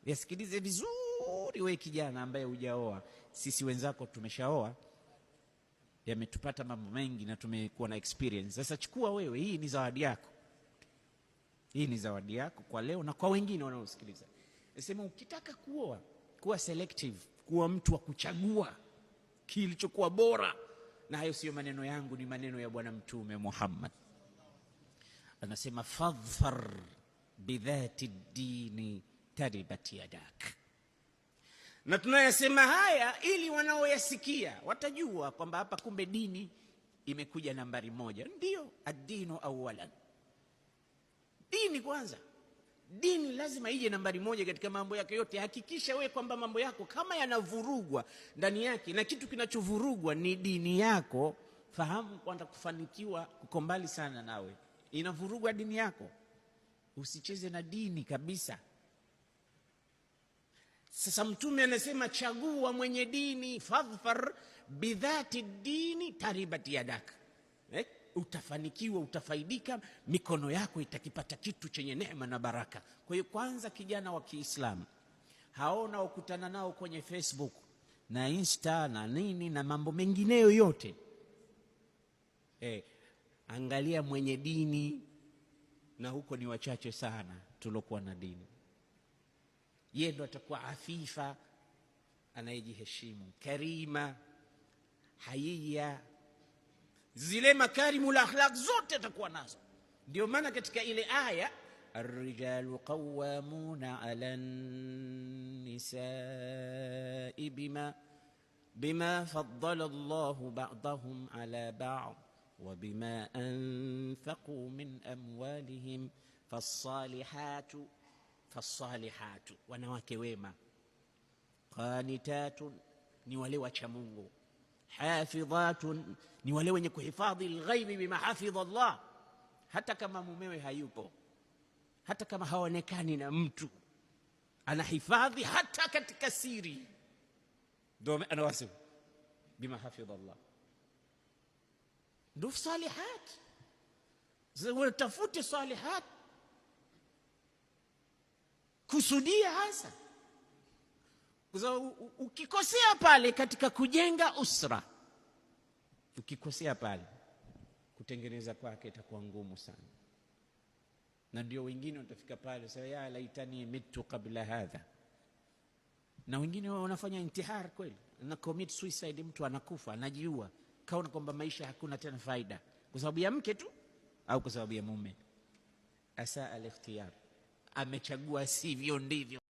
Yasikilize vizuri wewe kijana ambaye hujaoa. Sisi wenzako tumeshaoa, yametupata mambo mengi na tumekuwa na experience. Sasa chukua wewe, hii ni zawadi yako. Hii ni zawadi yako kwa leo na kwa wengine wanaosikiliza. Nasema ukitaka kuoa, kuwa selective, kuwa mtu wa kuchagua kilichokuwa bora. Na hayo sio maneno yangu, ni maneno ya Bwana Mtume Muhammad. Anasema fadhfar bidhati dini taribat yadak. Na tunayasema haya ili wanaoyasikia watajua kwamba hapa kumbe dini imekuja nambari moja. Ndio, ad-dinu awalan, dini kwanza. Dini lazima ije nambari moja katika mambo yake yote. Hakikisha we kwamba mambo yako kama yanavurugwa ndani yake, na kitu kinachovurugwa ni dini yako, fahamu kwamba kufanikiwa kuko mbali sana nawe. Inavurugwa dini yako, usicheze na dini kabisa. Sasa Mtume anasema chagua mwenye dini, fadhfar bidhati dini taribat yadak. Utafanikiwa, utafaidika, mikono yako itakipata kitu chenye neema na baraka. Kwa hiyo kwanza, kijana wa Kiislamu, haona ukutana nao kwenye Facebook na Insta na nini na mambo mengineyo yote, angalia mwenye dini, na huko ni wachache sana tulokuwa na dini. Yeye ndo atakuwa afifa, anayejiheshimu, karima, haiya, zile makarimul akhlaq zote atakuwa nazo. Ndio maana katika ile aya ar-rijalu qawwamuna 'ala an-nisa'i bima faddala Allahu ba'dahum 'ala ba'd wa bima anfaqu min amwalihim fassalihatu, wanawake wema, qanitatun, ni wale wacha Mungu, hafidhatun, ni wale wenye kuhifadhi alghaibi bima hafidha Allah. Hata kama mumewe hayupo, hata kama haonekani na mtu, anahifadhi hata katika siri. Ndio anawasifu bima hafidha Allah, ndio salihat. Sasa tafute salihat, kusudia hasa. Kwa sababu ukikosea pale katika kujenga usra, ukikosea pale, kutengeneza kwake itakuwa ngumu sana. Na ndio wengine watafika pale sasa, ya laitani mitu kabla hadha. Na wengine wanafanya intihar kweli, na commit suicide, mtu anakufa, anajiua, kaona kwamba maisha hakuna tena faida, kwa sababu ya mke tu au kwa sababu ya mume. Asa al-ikhtiyar, amechagua sivyo ndivyo.